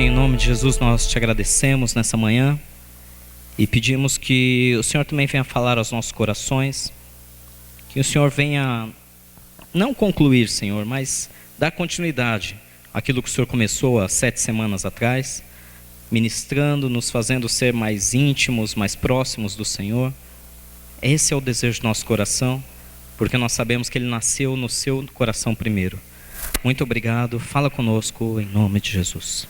Pai, em nome de Jesus, nós te agradecemos nessa manhã e pedimos que o Senhor também venha falar aos nossos corações, que o Senhor venha não concluir, Senhor, mas dar continuidade àquilo que o Senhor começou há 7 semanas atrás, ministrando, nos fazendo ser mais íntimos, mais próximos do Senhor. Esse é o desejo do nosso coração, porque nós sabemos que Ele nasceu no seu coração primeiro. Muito obrigado, fala conosco em nome de Jesus.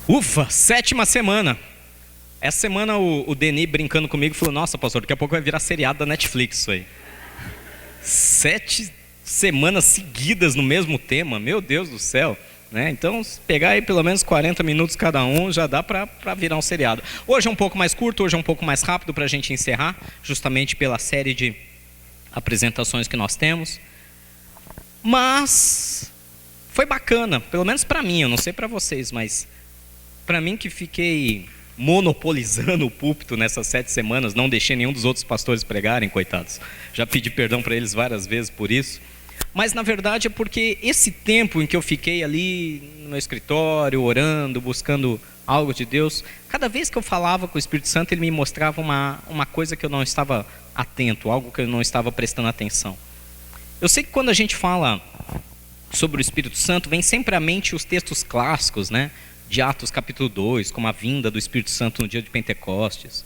Ufa, 7ª semana. Essa semana o Denis brincando comigo falou: nossa, pastor, daqui a pouco vai virar seriado da Netflix isso aí. 7 semanas seguidas no mesmo tema, meu Deus do céu, né? Então, se pegar aí pelo menos 40 minutos cada um, já dá para virar um seriado. Hoje é um pouco mais curto, hoje é um pouco mais rápido para a gente encerrar, justamente pela série de apresentações que nós temos. Mas foi bacana, pelo menos para mim, eu não sei para vocês, mas para mim que fiquei monopolizando o púlpito nessas 7 semanas, não deixei nenhum dos outros pastores pregarem, coitados. Já pedi perdão para eles várias vezes por isso. Mas na verdade é porque esse tempo em que eu fiquei ali no meu escritório, orando, buscando algo de Deus, cada vez que eu falava com o Espírito Santo, Ele me mostrava uma coisa que eu não estava atento, algo que eu não estava prestando atenção. Eu sei que quando a gente fala sobre o Espírito Santo, vem sempre à mente os textos clássicos, né? De Atos capítulo 2, como a vinda do Espírito Santo no dia de Pentecostes.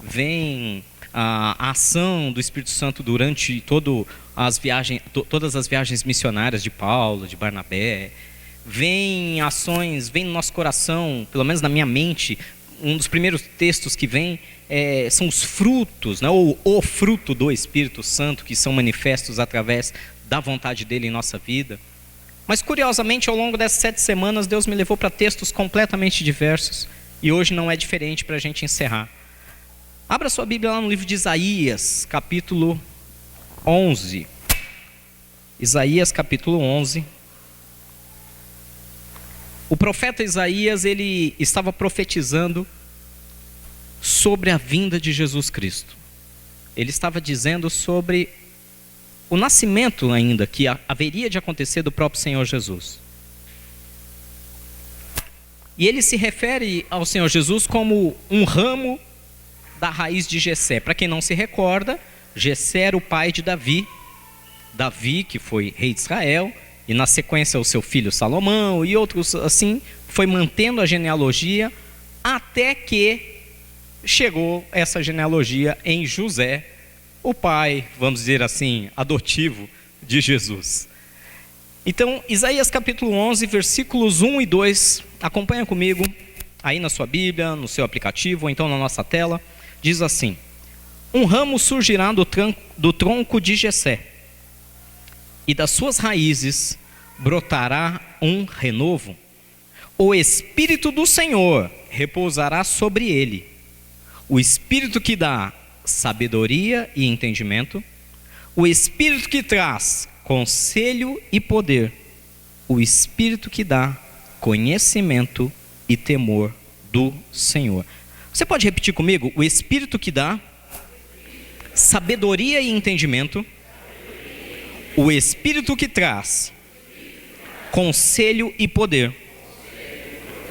Vem a ação do Espírito Santo durante todas as viagens missionárias de Paulo, de Barnabé. Vem ações, vem no nosso coração, pelo menos na minha mente, um dos primeiros textos que vem são os frutos, né, ou o fruto do Espírito Santo, que são manifestos através da vontade dele em nossa vida. Mas curiosamente, ao longo dessas 7 semanas, Deus me levou para textos completamente diversos, e hoje não é diferente para a gente encerrar. Abra sua Bíblia lá no livro de Isaías, capítulo 11. Isaías, capítulo 11. O profeta Isaías, ele estava profetizando sobre a vinda de Jesus Cristo. Ele estava dizendo sobre o nascimento ainda que haveria de acontecer do próprio Senhor Jesus. E ele se refere ao Senhor Jesus como um ramo da raiz de Jessé. Para quem não se recorda, Jessé era o pai de Davi. Davi, que foi rei de Israel, e na sequência o seu filho Salomão e outros assim, foi mantendo a genealogia até que chegou essa genealogia em José, o pai, vamos dizer assim, adotivo de Jesus. Então, Isaías capítulo 11, versículos 1 e 2, acompanha comigo aí na sua Bíblia, no seu aplicativo, ou então na nossa tela. Diz assim: um ramo surgirá do tronco de Jessé, e das suas raízes brotará um renovo. O Espírito do Senhor repousará sobre ele, o Espírito que dá sabedoria e entendimento, o Espírito que traz conselho e poder, o Espírito que dá conhecimento e temor do Senhor. Você pode repetir comigo? O Espírito que dá sabedoria e entendimento, o Espírito que traz conselho e poder,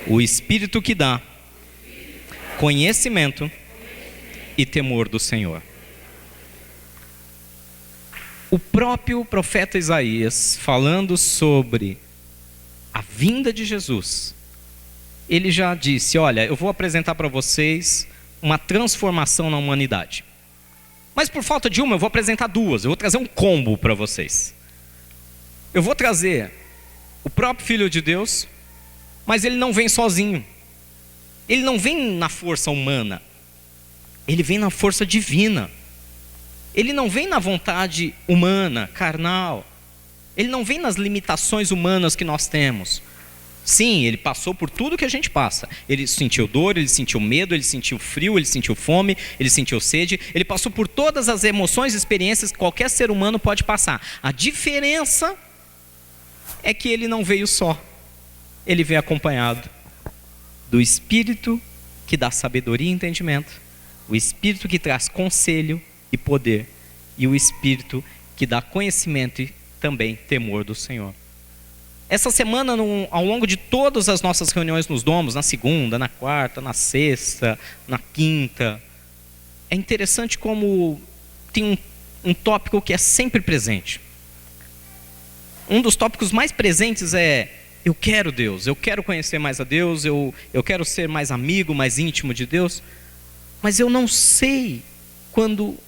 o Espírito que dá conhecimento e temor do Senhor. O próprio profeta Isaías, falando sobre a vinda de Jesus, ele já disse: olha, eu vou apresentar para vocês uma transformação na humanidade. Mas por falta de uma, eu vou apresentar 2. Eu vou trazer um combo para vocês. Eu vou trazer o próprio Filho de Deus, mas ele não vem sozinho. Ele não vem na força humana. Ele vem na força divina. Ele não vem na vontade humana, carnal. Ele não vem nas limitações humanas que nós temos. Sim, ele passou por tudo que a gente passa. Ele sentiu dor, ele sentiu medo, ele sentiu frio, ele sentiu fome, ele sentiu sede. Ele passou por todas as emoções e experiências que qualquer ser humano pode passar. A diferença é que ele não veio só. Ele veio acompanhado do Espírito que dá sabedoria e entendimento, o Espírito que traz conselho e poder, e o Espírito que dá conhecimento e também temor do Senhor. Essa semana, ao longo de todas as nossas reuniões nos domos, na segunda, na quarta, na sexta, na quinta, é interessante como tem um tópico que é sempre presente. Um dos tópicos mais presentes é: eu quero Deus, eu quero conhecer mais a Deus, eu quero ser mais amigo, mais íntimo de Deus, mas eu não sei quando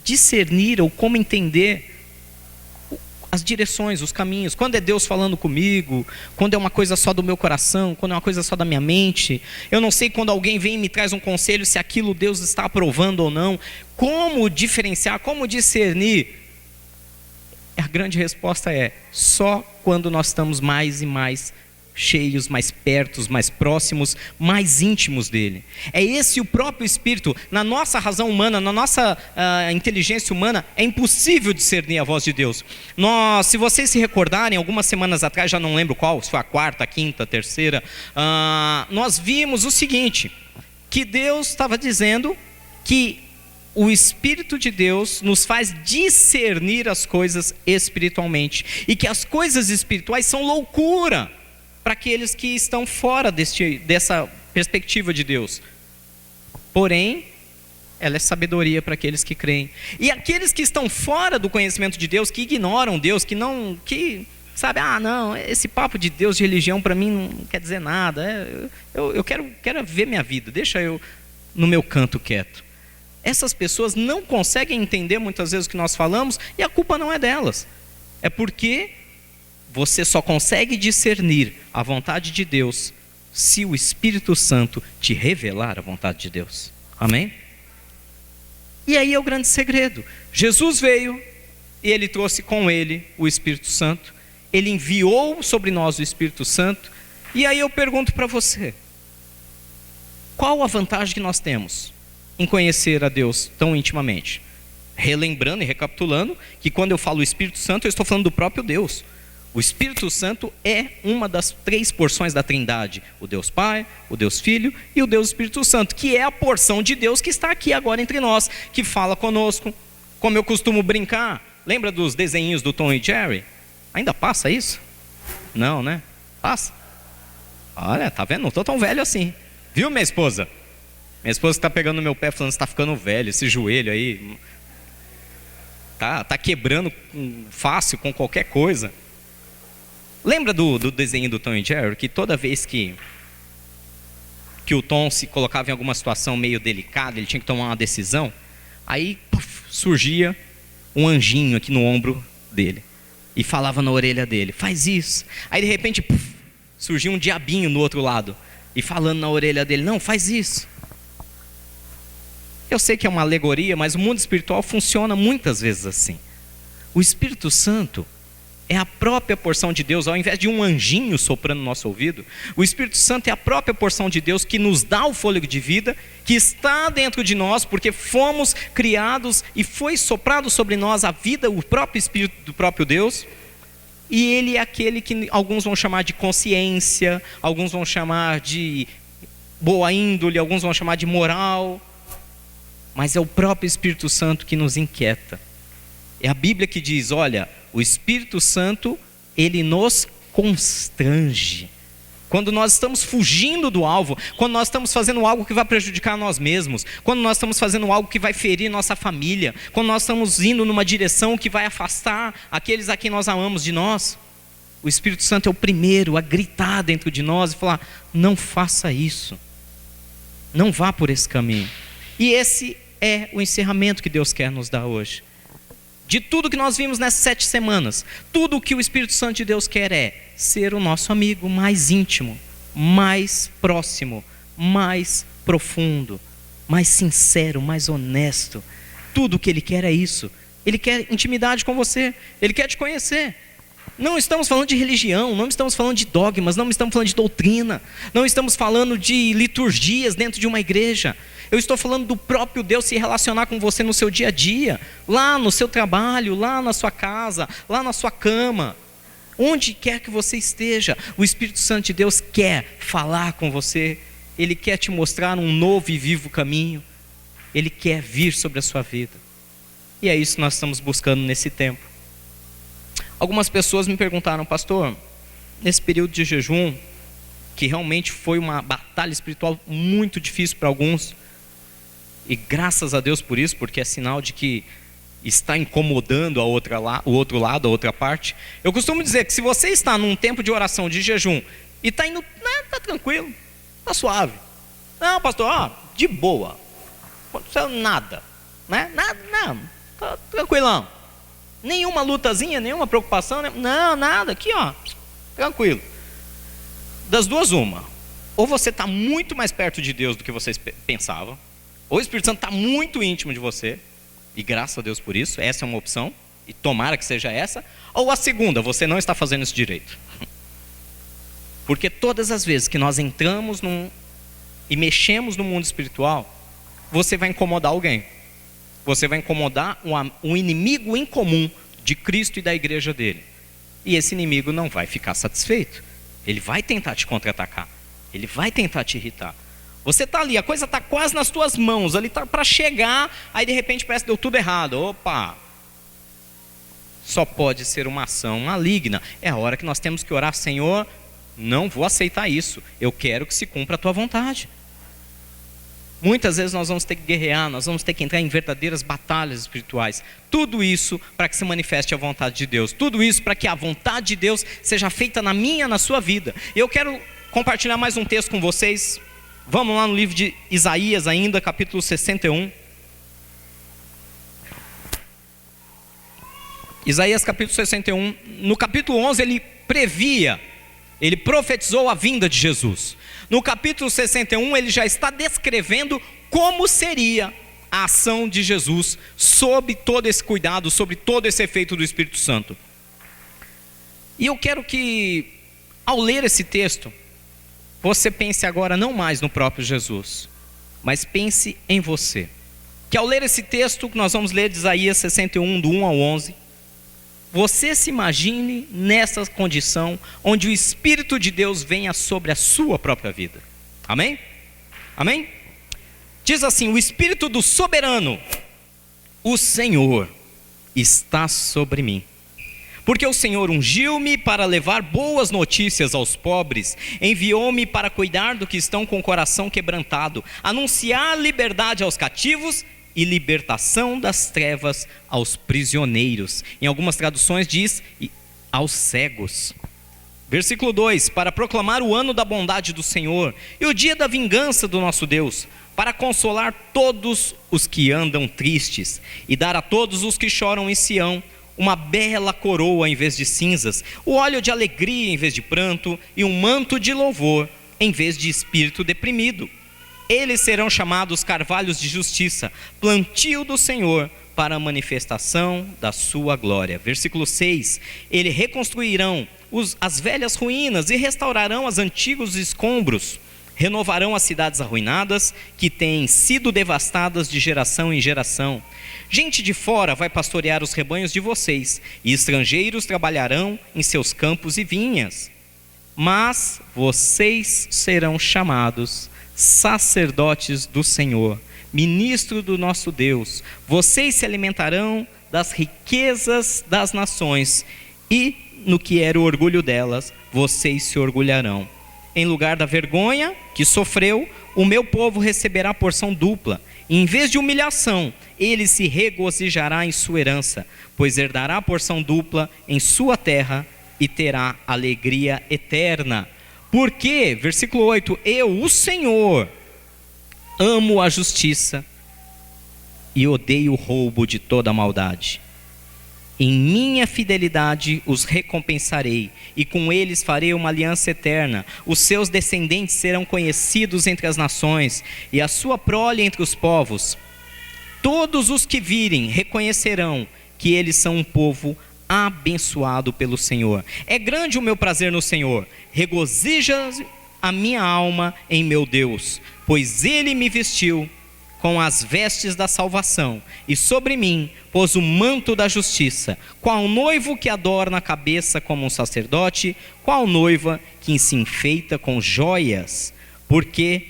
discernir ou como entender as direções, os caminhos, quando é Deus falando comigo, quando é uma coisa só do meu coração, quando é uma coisa só da minha mente. Eu não sei quando alguém vem e me traz um conselho, se aquilo Deus está aprovando ou não. Como diferenciar, como discernir? A grande resposta é: só quando nós estamos mais e mais cheios, mais pertos, mais próximos, mais íntimos dele. É esse o próprio Espírito. Na nossa razão humana, na nossa inteligência humana, é impossível discernir a voz de Deus. Se vocês se recordarem, algumas semanas atrás, já não lembro qual, se foi a quarta, a quinta, a terceira, nós vimos o seguinte, que Deus estava dizendo que o Espírito de Deus nos faz discernir as coisas espiritualmente, e que as coisas espirituais são loucura para aqueles que estão fora dessa perspectiva de Deus. Porém, ela é sabedoria para aqueles que creem. E aqueles que estão fora do conhecimento de Deus, que ignoram Deus, sabe, não, esse papo de Deus, de religião, para mim não quer dizer nada. Eu quero ver minha vida, deixa eu no meu canto quieto. Essas pessoas não conseguem entender muitas vezes o que nós falamos, e a culpa não é delas. É porque você só consegue discernir a vontade de Deus se o Espírito Santo te revelar a vontade de Deus. Amém? E aí é o grande segredo. Jesus veio e Ele trouxe com Ele o Espírito Santo. Ele enviou sobre nós o Espírito Santo. E aí eu pergunto para você: qual a vantagem que nós temos em conhecer a Deus tão intimamente? Relembrando e recapitulando que quando eu falo Espírito Santo, eu estou falando do próprio Deus. O Espírito Santo é uma das 3 porções da Trindade: o Deus Pai, o Deus Filho e o Deus Espírito Santo, que é a porção de Deus que está aqui agora entre nós, que fala conosco. Como eu costumo brincar, lembra dos desenhinhos do Tom e Jerry? Ainda passa isso? Não, né? Passa? Olha, tá vendo? Não estou tão velho assim. Viu, minha esposa? Minha esposa está pegando no meu pé falando: você está ficando velho, esse joelho aí tá quebrando fácil com qualquer coisa. Lembra do desenho do Tom e Jerry, que toda vez que o Tom se colocava em alguma situação meio delicada, ele tinha que tomar uma decisão, aí surgia um anjinho aqui no ombro dele e falava na orelha dele: faz isso. Aí de repente surgia um diabinho no outro lado e falando na orelha dele: não, faz isso. Eu sei que é uma alegoria, mas o mundo espiritual funciona muitas vezes assim. O Espírito Santo é a própria porção de Deus. Ao invés de um anjinho soprando no nosso ouvido, o Espírito Santo é a própria porção de Deus que nos dá o fôlego de vida, que está dentro de nós, porque fomos criados e foi soprado sobre nós a vida, o próprio Espírito do próprio Deus. E Ele é aquele que alguns vão chamar de consciência, alguns vão chamar de boa índole, alguns vão chamar de moral, mas é o próprio Espírito Santo que nos inquieta. É a Bíblia que diz: olha, o Espírito Santo, ele nos constrange. Quando nós estamos fugindo do alvo, quando nós estamos fazendo algo que vai prejudicar nós mesmos, quando nós estamos fazendo algo que vai ferir nossa família, quando nós estamos indo numa direção que vai afastar aqueles a quem nós amamos de nós, o Espírito Santo é o primeiro a gritar dentro de nós e falar: não faça isso, não vá por esse caminho. E esse é o encerramento que Deus quer nos dar hoje. De tudo que nós vimos nessas 7 semanas, tudo o que o Espírito Santo de Deus quer é ser o nosso amigo mais íntimo, mais próximo, mais profundo, mais sincero, mais honesto. Tudo o que Ele quer é isso. Ele quer intimidade com você, Ele quer te conhecer. Não estamos falando de religião, não estamos falando de dogmas, não estamos falando de doutrina, não estamos falando de liturgias dentro de uma igreja. Eu estou falando do próprio Deus se relacionar com você no seu dia a dia, lá no seu trabalho, lá na sua casa, lá na sua cama, onde quer que você esteja. O Espírito Santo de Deus quer falar com você, Ele quer te mostrar um novo e vivo caminho, Ele quer vir sobre a sua vida. E é isso que nós estamos buscando nesse tempo. Algumas pessoas me perguntaram: pastor, nesse período de jejum, que realmente foi uma batalha espiritual muito difícil para alguns, e graças a Deus por isso, porque é sinal de que está incomodando o outro lado, a outra parte. Eu costumo dizer que se você está num tempo de oração, de jejum, e está indo, tá tranquilo, tá suave. Não, pastor, de boa, não aconteceu nada, né? Nada, não, tá tranquilão. Nenhuma lutazinha, nenhuma preocupação, né? Não, nada, aqui tranquilo. Das duas uma, ou você está muito mais perto de Deus do que vocês pensavam, ou o Espírito Santo está muito íntimo de você, e graças a Deus por isso, essa é uma opção, e tomara que seja essa. Ou a segunda, você não está fazendo isso direito. Porque todas as vezes que nós entramos e mexemos no mundo espiritual, você vai incomodar alguém. Você vai incomodar um inimigo em comum de Cristo e da igreja dele. E esse inimigo não vai ficar satisfeito. Ele vai tentar te contra-atacar. Ele vai tentar te irritar. Você está ali, a coisa está quase nas tuas mãos, ali está para chegar, aí de repente parece que deu tudo errado. Opa! Só pode ser uma ação maligna. É a hora que nós temos que orar: Senhor, não vou aceitar isso. Eu quero que se cumpra a tua vontade. Muitas vezes nós vamos ter que guerrear, nós vamos ter que entrar em verdadeiras batalhas espirituais. Tudo isso para que se manifeste a vontade de Deus. Tudo isso para que a vontade de Deus seja feita na minha, na sua vida. Eu quero compartilhar mais um texto com vocês. Vamos lá no livro de Isaías ainda, capítulo 61. Isaías capítulo 61. No capítulo 11 ele profetizou a vinda de Jesus. No capítulo 61 ele já está descrevendo como seria a ação de Jesus, sob todo esse cuidado, sobre todo esse efeito do Espírito Santo. E eu quero que, ao ler esse texto, você pense agora não mais no próprio Jesus, mas pense em você. Que ao ler esse texto que nós vamos ler de Isaías 61, do 1 ao 11, você se imagine nessa condição onde o Espírito de Deus venha sobre a sua própria vida. Amém? Amém? Diz assim: o Espírito do soberano, o Senhor, está sobre mim. Porque o Senhor ungiu-me para levar boas notícias aos pobres, enviou-me para cuidar do que estão com o coração quebrantado, anunciar liberdade aos cativos e libertação das trevas aos prisioneiros. Em algumas traduções diz aos cegos. Versículo 2: para proclamar o ano da bondade do Senhor e o dia da vingança do nosso Deus, para consolar todos os que andam tristes e dar a todos os que choram em Sião uma bela coroa em vez de cinzas, o óleo de alegria em vez de pranto e um manto de louvor em vez de espírito deprimido. Eles serão chamados carvalhos de justiça, plantio do Senhor, para a manifestação da sua glória. Versículo 6: eles reconstruirão as velhas ruínas e restaurarão os antigos escombros, renovarão as cidades arruinadas que têm sido devastadas de geração em geração. Gente de fora vai pastorear os rebanhos de vocês, e estrangeiros trabalharão em seus campos e vinhas. Mas vocês serão chamados sacerdotes do Senhor, ministro do nosso Deus. Vocês se alimentarão das riquezas das nações, e no que era o orgulho delas, vocês se orgulharão. Em lugar da vergonha que sofreu, o meu povo receberá porção dupla. E em vez de humilhação, ele se regozijará em sua herança, pois herdará a porção dupla em sua terra e terá alegria eterna. Porque, versículo 8, eu, o Senhor, amo a justiça e odeio o roubo de toda a maldade. Em minha fidelidade os recompensarei, e com eles farei uma aliança eterna. Os seus descendentes serão conhecidos entre as nações, e a sua prole entre os povos. Todos os que virem reconhecerão que eles são um povo abençoado pelo Senhor. É grande o meu prazer no Senhor, regozija a minha alma em meu Deus, pois Ele me vestiu com as vestes da salvação, e sobre mim pôs o manto da justiça, qual noivo que adorna a cabeça como um sacerdote, qual noiva que se enfeita com joias. Porque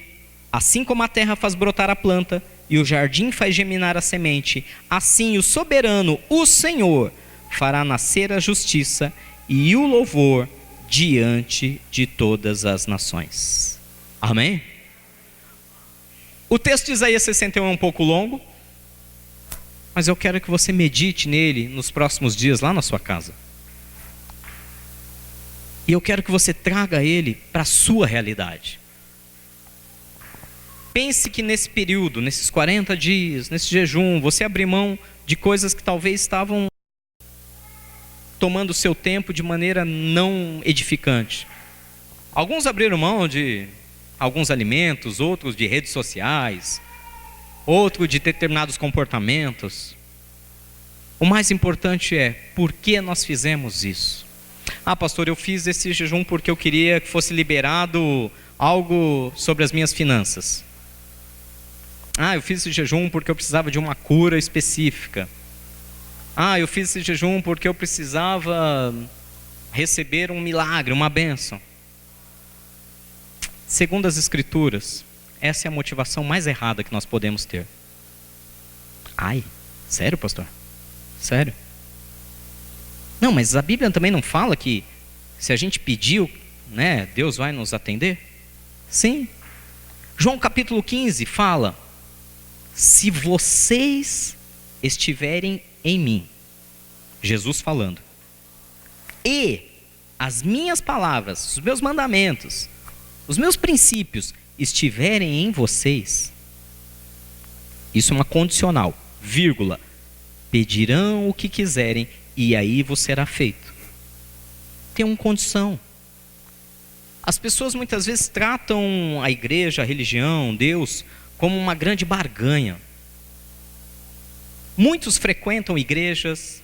assim como a terra faz brotar a planta, e o jardim faz germinar a semente, assim o soberano, o Senhor, fará nascer a justiça e o louvor diante de todas as nações. Amém? O texto de Isaías 61 é um pouco longo, mas eu quero que você medite nele nos próximos dias lá na sua casa. E eu quero que você traga ele para a sua realidade. Pense que nesse período, nesses 40 dias, nesse jejum, você abrir mão de coisas que talvez estavam tomando o seu tempo de maneira não edificante. Alguns abriram mão de alguns alimentos, outros de redes sociais, outro de determinados comportamentos. O mais importante é, por que nós fizemos isso? Ah, pastor, eu fiz esse jejum porque eu queria que fosse liberado algo sobre as minhas finanças. Ah, eu fiz esse jejum porque eu precisava de uma cura específica. Ah, eu fiz esse jejum porque eu precisava receber um milagre, uma bênção. Segundo as Escrituras, essa é a motivação mais errada que nós podemos ter. Ai, sério, pastor? Sério? Não, mas a Bíblia também não fala que se a gente pediu, né, Deus vai nos atender? Sim. João capítulo 15 fala: se vocês estiverem em mim, Jesus falando, e as minhas palavras, os meus mandamentos, os meus princípios estiverem em vocês, isso é uma condicional, vírgula, pedirão o que quiserem e aí vos será feito. Tem uma condição. As pessoas muitas vezes tratam a igreja, a religião, Deus, como uma grande barganha. Muitos frequentam igrejas,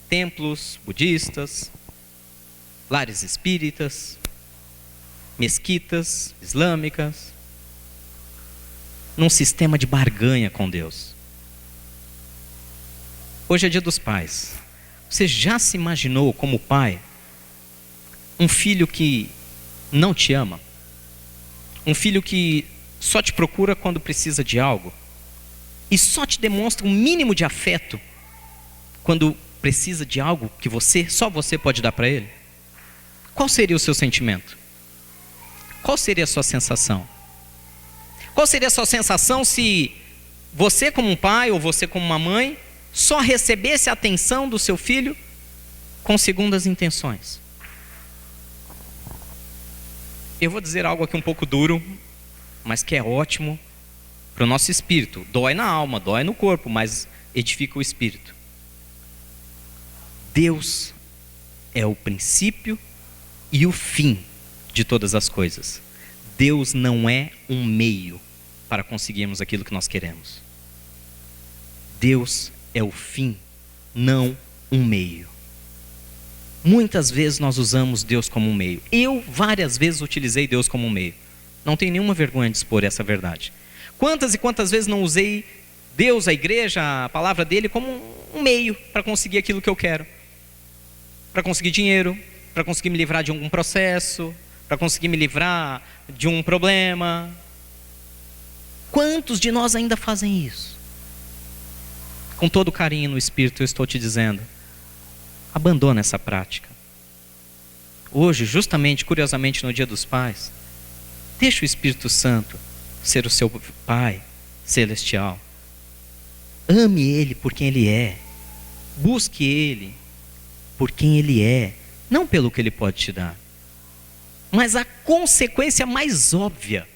templos budistas, lares espíritas, mesquitas islâmicas, num sistema de barganha com Deus. Hoje é dia dos pais. Você já se imaginou como pai um filho que não te ama? Um filho que só te procura quando precisa de algo e só te demonstra um mínimo de afeto quando precisa de algo que só você pode dar para ele? Qual seria o seu sentimento? Qual seria a sua sensação? Qual seria a sua sensação se você como um pai ou você como uma mãe só recebesse a atenção do seu filho com segundas intenções? Eu vou dizer algo aqui um pouco duro, mas que é ótimo para o nosso espírito. Dói na alma, dói no corpo, mas edifica o espírito. Deus é o princípio e o fim de todas as coisas. Deus não é um meio para conseguirmos aquilo que nós queremos. Deus é o fim, não um meio. Muitas vezes nós usamos Deus como um meio. Eu várias vezes utilizei Deus como um meio. Não tenho nenhuma vergonha de expor essa verdade. Quantas e quantas vezes não usei Deus, a igreja, a palavra dele como um meio para conseguir aquilo que eu quero. Para conseguir dinheiro, para conseguir me livrar de algum processo, para conseguir me livrar de um problema. Quantos de nós ainda fazem isso? Com todo carinho no espírito eu estou te dizendo, abandona essa prática. Hoje, justamente, curiosamente no Dia dos Pais, deixa o Espírito Santo ser o seu Pai celestial. Ame Ele por quem Ele é. Busque Ele por quem Ele é, não pelo que Ele pode te dar. Mas a consequência mais óbvia,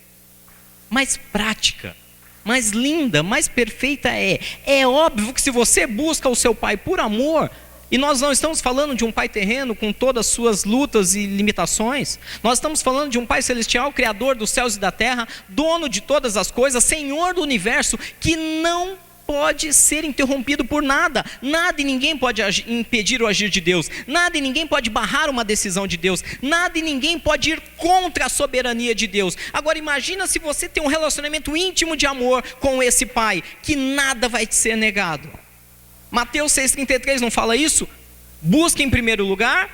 mais prática, mais linda, mais perfeita é óbvio que se você busca o seu pai por amor, e nós não estamos falando de um pai terreno com todas as suas lutas e limitações, nós estamos falando de um pai celestial, criador dos céus e da terra, dono de todas as coisas, senhor do universo, que não pode ser interrompido por nada. Nada e ninguém pode impedir o agir de Deus. Nada e ninguém pode barrar uma decisão de Deus. Nada e ninguém pode ir contra a soberania de Deus. Agora imagina se você tem um relacionamento íntimo de amor com esse Pai, que nada vai te ser negado. Mateus 6,33 não fala isso? Busque em primeiro lugar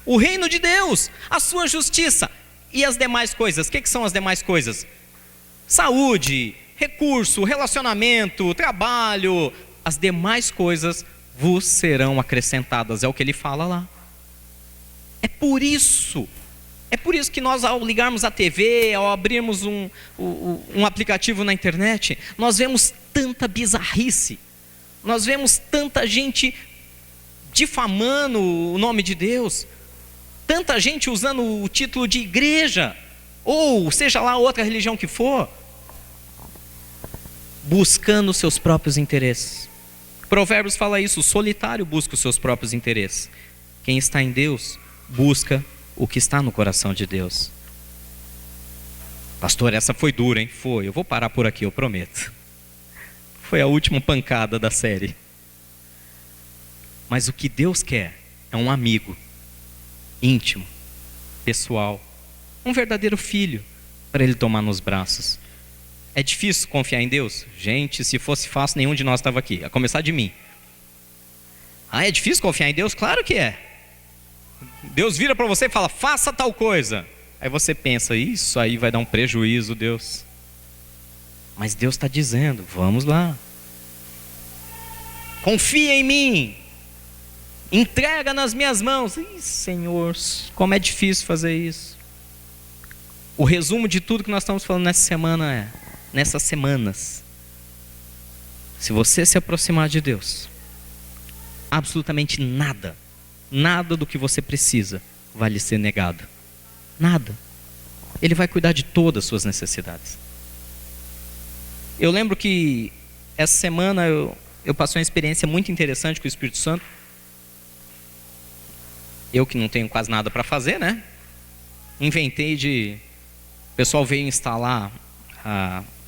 o reino de Deus, a sua justiça e as demais coisas. O que são as demais coisas? Saúde, recurso, relacionamento, trabalho, as demais coisas vos serão acrescentadas, é o que ele fala lá. É por isso É por isso que nós, ao ligarmos a TV, ao abrirmos um aplicativo na internet, nós vemos tanta bizarrice, nós vemos tanta gente difamando o nome de Deus, tanta gente usando o título de igreja, ou seja lá outra religião que for, buscando os seus próprios interesses. Provérbios fala isso: o solitário busca os seus próprios interesses. Quem está em Deus busca o que está no coração de Deus. Pastor, essa foi dura, hein? Foi. Eu vou parar por aqui, eu prometo. Foi a última pancada da série. Mas o que Deus quer é um amigo íntimo, pessoal, um verdadeiro filho para Ele tomar nos braços. É difícil confiar em Deus? Gente, se fosse fácil, nenhum de nós estava aqui, a começar de mim. Ah, é difícil confiar em Deus? Claro que é. Deus vira para você e fala: faça tal coisa. Aí você pensa: isso aí vai dar um prejuízo, Deus. Mas Deus está dizendo: vamos lá, confia em mim, entrega nas minhas mãos. Ih, Senhor, como é difícil fazer isso. O resumo de tudo que nós estamos falando nessas semanas: se você se aproximar de Deus, absolutamente nada do que você precisa vai lhe ser negado. Nada. Ele vai cuidar de todas as suas necessidades. Eu lembro que essa semana eu passei uma experiência muito interessante com o Espírito Santo. Eu que não tenho quase nada para fazer, né? Inventei o pessoal veio instalar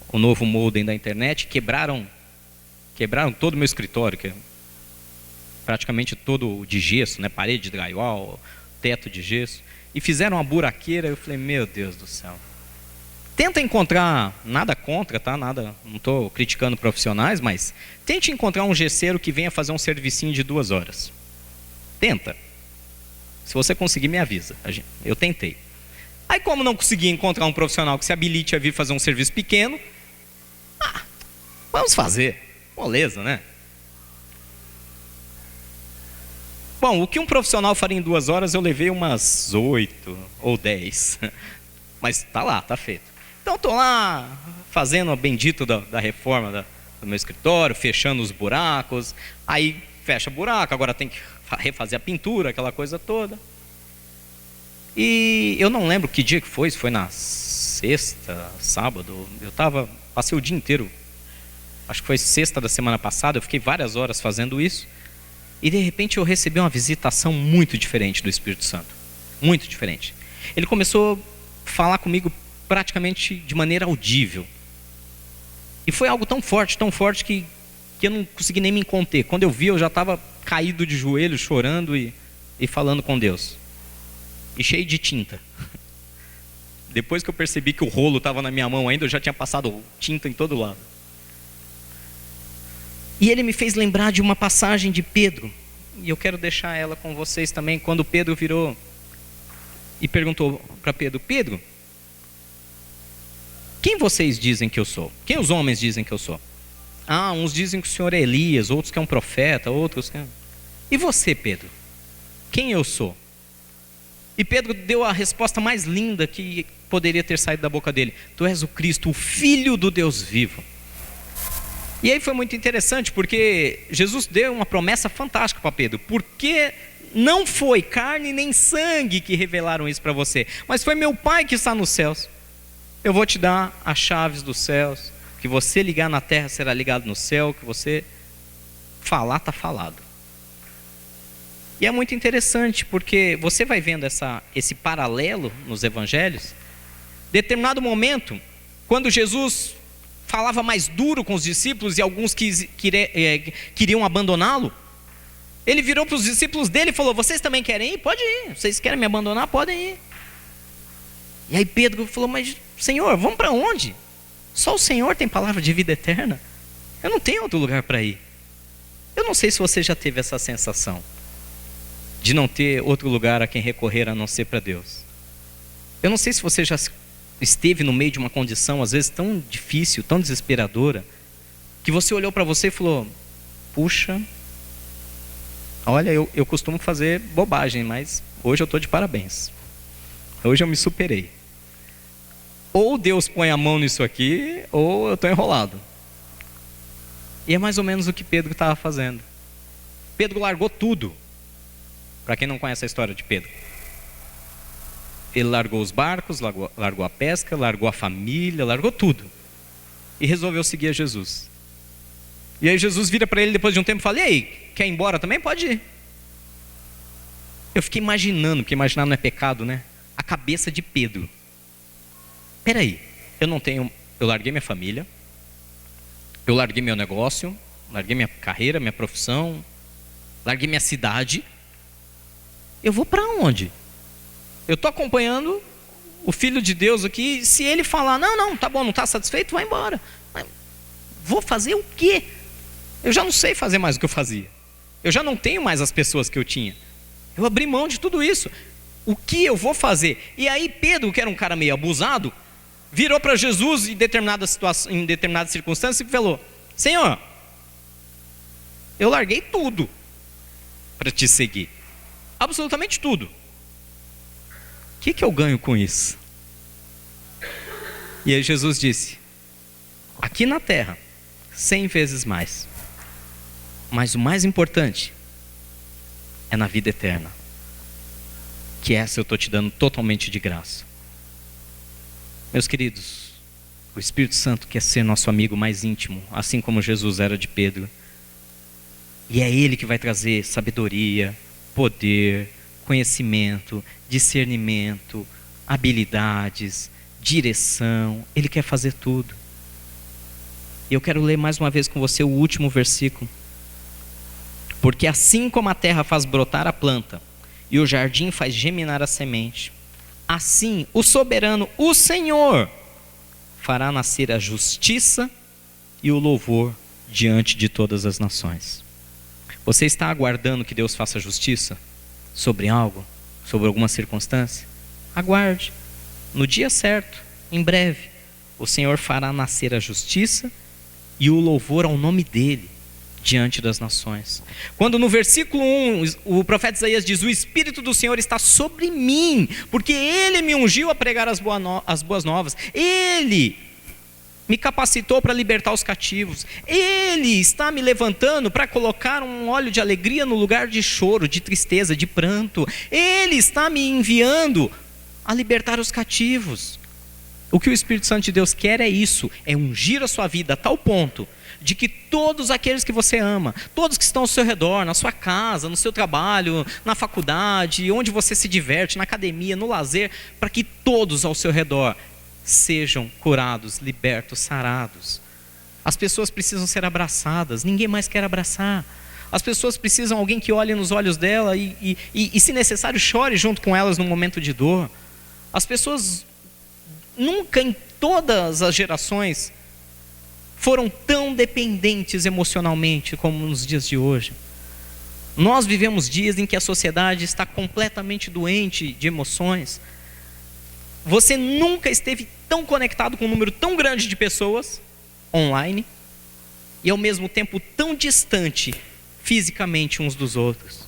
o novo modem da internet, quebraram todo o meu escritório, que é praticamente todo de gesso, né? Parede de drywall, teto de gesso, e fizeram uma buraqueira. Eu falei: meu Deus do céu. Tenta encontrar, nada contra, tá? Nada, não estou criticando profissionais, mas tente encontrar um gesseiro que venha fazer um servicinho de 2 horas. Tenta. Se você conseguir, me avisa. Eu tentei. Aí, como não consegui encontrar um profissional que se habilite a vir fazer um serviço pequeno, vamos fazer. Beleza, né? Bom, o que um profissional faria em 2 horas, eu levei umas 8 ou 10. Mas tá lá, tá feito. Então estou lá fazendo o bendito da reforma do meu escritório, fechando os buracos. Aí fecha buraco, agora tem que refazer a pintura, aquela coisa toda. E eu não lembro que dia que foi, se foi na sexta, sábado. Passei o dia inteiro, acho que foi sexta da semana passada, eu fiquei várias horas fazendo isso. E de repente eu recebi uma visitação muito diferente do Espírito Santo. Muito diferente. Ele começou a falar comigo praticamente de maneira audível. E foi algo tão forte que eu não consegui nem me conter. Quando eu vi, eu já estava caído de joelhos, chorando e falando com Deus. E cheio de tinta. Depois que eu percebi que o rolo estava na minha mão ainda, eu já tinha passado tinta em todo lado. E ele me fez lembrar de uma passagem de Pedro, e eu quero deixar ela com vocês também, quando Pedro virou e perguntou para Pedro: Pedro, quem vocês dizem que eu sou? Quem os homens dizem que eu sou? Ah, uns dizem que o senhor é Elias, outros que é um profeta, outros que... E você, Pedro? Quem eu sou? E Pedro deu a resposta mais linda que poderia ter saído da boca dele: tu és o Cristo, o Filho do Deus vivo. E aí foi muito interessante, porque Jesus deu uma promessa fantástica para Pedro: porque não foi carne nem sangue que revelaram isso para você, mas foi meu Pai que está nos céus. Eu vou te dar as chaves dos céus. Que você ligar na terra será ligado no céu, que você falar está falado. E é muito interessante, porque você vai vendo esse paralelo nos evangelhos. Determinado momento, quando Jesus falava mais duro com os discípulos e alguns queriam abandoná-lo, ele virou para os discípulos dele e falou: vocês também querem ir? Pode ir. Vocês querem me abandonar? Podem ir. E aí Pedro falou: mas Senhor, vamos para onde? Só o Senhor tem palavra de vida eterna. Eu não tenho outro lugar para ir. Eu não sei se você já teve essa sensação de não ter outro lugar a quem recorrer a não ser para Deus. Eu não sei se você já esteve no meio de uma condição às vezes tão difícil, tão desesperadora, que você olhou para você e falou: puxa, olha, eu costumo fazer bobagem, mas hoje eu estou de parabéns. Hoje eu me superei. Ou Deus põe a mão nisso aqui, ou eu estou enrolado. E é mais ou menos o que Pedro estava fazendo. Pedro largou tudo. Para quem não conhece a história de Pedro, ele largou os barcos, largou a pesca, largou a família, largou tudo. E resolveu seguir a Jesus. E aí Jesus vira para ele depois de um tempo e fala: e aí, quer ir embora também? Pode ir. Eu fiquei imaginando, porque imaginar não é pecado, né? A cabeça de Pedro. Peraí, eu larguei minha família, eu larguei meu negócio, larguei minha carreira, minha profissão, larguei minha cidade. Eu vou para onde? Eu estou acompanhando o Filho de Deus aqui. Se ele falar, não, tá bom, não está satisfeito, vai embora. Mas vou fazer o quê? Eu já não sei fazer mais o que eu fazia. Eu já não tenho mais as pessoas que eu tinha. Eu abri mão de tudo isso. O que eu vou fazer? E aí Pedro, que era um cara meio abusado, virou para Jesus em determinadas circunstâncias e falou: Senhor, eu larguei tudo para te seguir. Absolutamente tudo. O que eu ganho com isso? E aí Jesus disse: aqui na terra, 100 vezes mais. Mas o mais importante é na vida eterna, que essa eu estou te dando totalmente de graça. Meus queridos, o Espírito Santo quer ser nosso amigo mais íntimo, assim como Jesus era de Pedro. E é Ele que vai trazer sabedoria, poder, conhecimento, discernimento, habilidades, direção. Ele quer fazer tudo. E eu quero ler mais uma vez com você o último versículo. Porque assim como a terra faz brotar a planta e o jardim faz germinar a semente, assim o soberano, o Senhor, fará nascer a justiça e o louvor diante de todas as nações. Você está aguardando que Deus faça justiça sobre algo, sobre alguma circunstância? Aguarde. No dia certo, em breve, o Senhor fará nascer a justiça e o louvor ao nome dele diante das nações. Quando no versículo 1 o profeta Isaías diz: o Espírito do Senhor está sobre mim, porque Ele me ungiu a pregar as boas novas, Ele me capacitou para libertar os cativos, Ele está me levantando para colocar um óleo de alegria no lugar de choro, de tristeza, de pranto, Ele está me enviando a libertar os cativos. O que o Espírito Santo de Deus quer é isso, é ungir a sua vida a tal ponto de que todos aqueles que você ama, todos que estão ao seu redor, na sua casa, no seu trabalho, na faculdade, onde você se diverte, na academia, no lazer, para que todos ao seu redor sejam curados, libertos, sarados. As pessoas precisam ser abraçadas, ninguém mais quer abraçar. As pessoas precisam de alguém que olhe nos olhos dela e se necessário, chore junto com elas no momento de dor. As pessoas nunca em todas as gerações foram tão dependentes emocionalmente como nos dias de hoje. Nós vivemos dias em que a sociedade está completamente doente de emoções. Você nunca esteve tão conectado com um número tão grande de pessoas online e ao mesmo tempo tão distante fisicamente uns dos outros.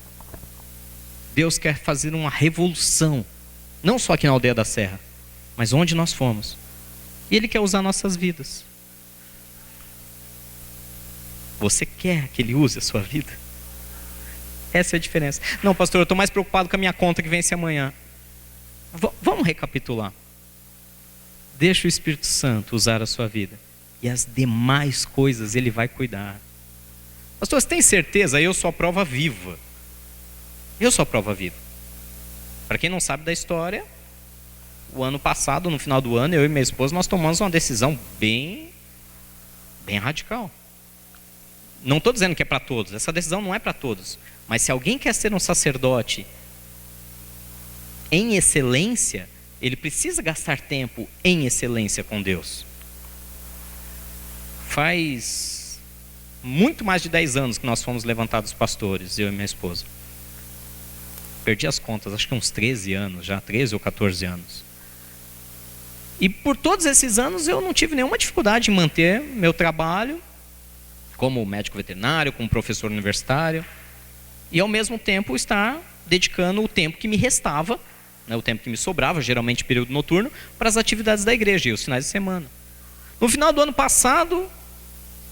Deus quer fazer uma revolução, não só aqui na Aldeia da Serra, mas onde nós fomos. E Ele quer usar nossas vidas. Você quer que Ele use a sua vida? Essa é a diferença. Não, pastor, eu estou mais preocupado com a minha conta que vence amanhã. Vamos recapitular. Deixa o Espírito Santo usar a sua vida, e as demais coisas Ele vai cuidar. Pastor, você tem certeza? Eu sou a prova viva. Eu sou a prova viva. Para quem não sabe da história, o ano passado, no final do ano, eu e minha esposa, nós tomamos uma decisão bem radical. Não estou dizendo que é para todos, essa decisão não é para todos. Mas se alguém quer ser um sacerdote em excelência, ele precisa gastar tempo em excelência com Deus. Faz muito mais de 10 anos que nós fomos levantados pastores, eu e minha esposa. Perdi as contas, acho que uns 13 anos já, 13 ou 14 anos. E por todos esses anos eu não tive nenhuma dificuldade em manter meu trabalho como médico veterinário, como professor universitário, e ao mesmo tempo estar dedicando o tempo que me restava né, o tempo que me sobrava, geralmente período noturno, para as atividades da igreja e os finais de semana. No final do ano passado,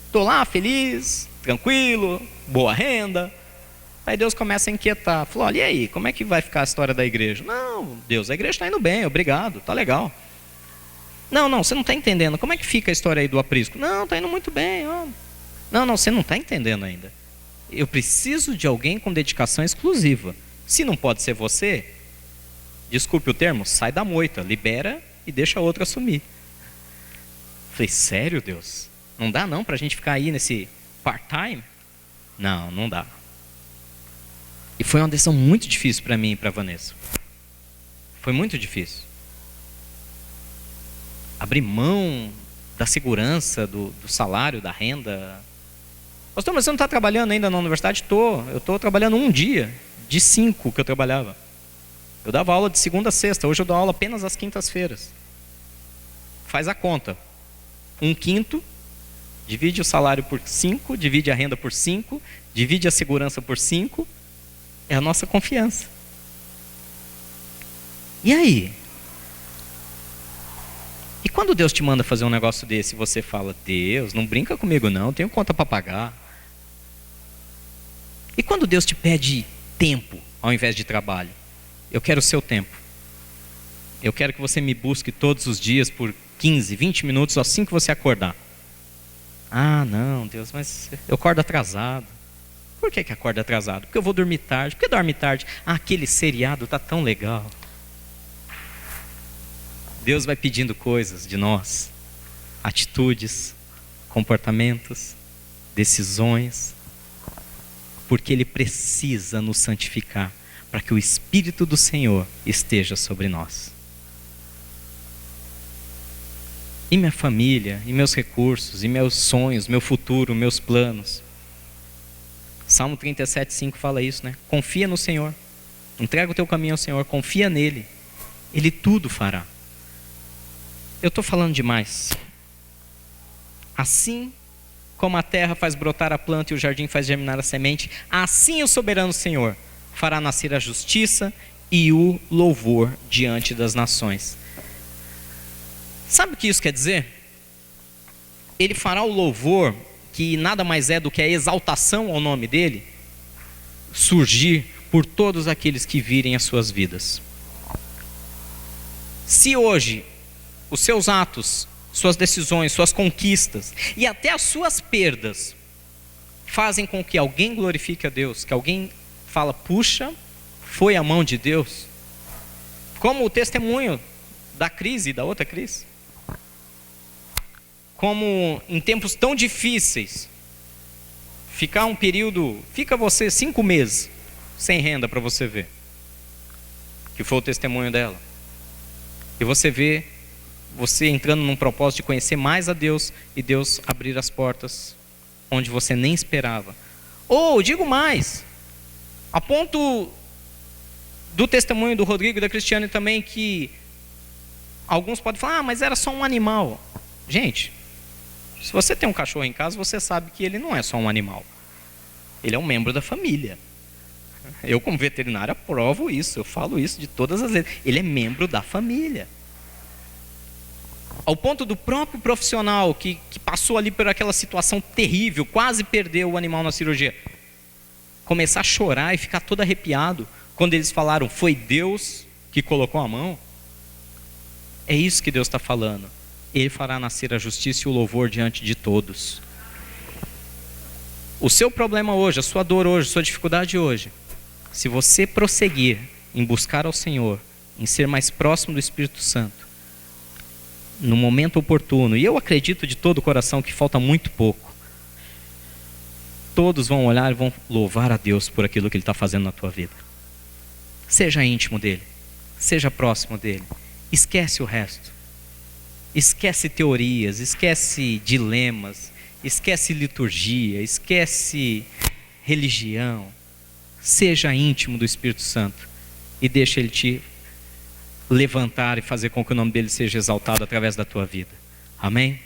estou lá feliz, tranquilo, boa renda. Aí Deus começa a inquietar. Falou, olha, e aí, como é que vai ficar a história da igreja? Não, Deus, a igreja está indo bem, obrigado, está legal. Não, você não está entendendo. Como é que fica a história aí do aprisco? Não, está indo muito bem. Ó. Não, você não está entendendo ainda. Eu preciso de alguém com dedicação exclusiva. Se não pode ser você, desculpe o termo, sai da moita, libera e deixa a outra assumir. Falei, sério, Deus? Não dá não para a gente ficar aí nesse part-time? Não dá. E foi uma decisão muito difícil para mim e para a Vanessa. Foi muito difícil. Abrir mão da segurança, do salário, da renda. Pastor, mas você não está trabalhando ainda na universidade? Eu estou trabalhando um dia de 5 que eu trabalhava. Eu dava aula de segunda a sexta, hoje eu dou aula apenas às quintas-feiras. Faz a conta. 1/5, divide o salário por 5, divide a renda por 5, divide a segurança por 5, é a nossa confiança. E aí? E quando Deus te manda fazer um negócio desse, você fala, Deus, não brinca comigo não, tenho conta para pagar. E quando Deus te pede tempo ao invés de trabalho? Eu quero o seu tempo. Eu quero que você me busque todos os dias por 15, 20 minutos, assim que você acordar. Ah, não, Deus, mas eu acordo atrasado. Por que acorda atrasado? Porque eu vou dormir tarde. Por que dorme tarde? Ah, aquele seriado está tão legal. Deus vai pedindo coisas de nós. Atitudes, comportamentos, decisões. Porque Ele precisa nos santificar para que o Espírito do Senhor esteja sobre nós. E minha família, e meus recursos, e meus sonhos, meu futuro, meus planos. Salmo 37:5 fala isso, né? Confia no Senhor. Entrega o teu caminho ao Senhor, confia nele. Ele tudo fará. Eu estou falando demais. Assim como a terra faz brotar a planta e o jardim faz germinar a semente, assim o soberano Senhor fará nascer a justiça e o louvor diante das nações. Sabe o que isso quer dizer? Ele fará o louvor, que nada mais é do que a exaltação ao nome dele, surgir por todos aqueles que virem as suas vidas. Se hoje os seus atos, suas decisões, suas conquistas e até as suas perdas fazem com que alguém glorifique a Deus, que alguém fala, puxa, foi a mão de Deus, como o testemunho da crise e da outra crise, como em tempos tão difíceis, fica você 5 meses sem renda para você ver, que foi o testemunho dela, e você vê você entrando num propósito de conhecer mais a Deus e Deus abrir as portas onde você nem esperava. Ou, digo mais, a ponto do testemunho do Rodrigo e da Cristiane também, que alguns podem falar, mas era só um animal. Gente, se você tem um cachorro em casa, você sabe que ele não é só um animal. Ele é um membro da família. Eu, como veterinário, aprovo isso, eu falo isso de todas as vezes. Ele é membro da família. Ao ponto do próprio profissional que passou ali por aquela situação terrível, quase perdeu o animal na cirurgia, começar a chorar e ficar todo arrepiado quando eles falaram, foi Deus que colocou a mão. É isso que Deus está falando. Ele fará nascer a justiça e o louvor diante de todos. O seu problema hoje, a sua dor hoje, a sua dificuldade hoje, se você prosseguir em buscar ao Senhor, em ser mais próximo do Espírito Santo, no momento oportuno, e eu acredito de todo o coração que falta muito pouco, todos vão olhar e vão louvar a Deus por aquilo que Ele está fazendo na tua vida. Seja íntimo dEle, seja próximo dEle, esquece o resto, esquece teorias, esquece dilemas, esquece liturgia, esquece religião, seja íntimo do Espírito Santo e deixa Ele te levantar e fazer com que o nome dele seja exaltado através da tua vida. Amém?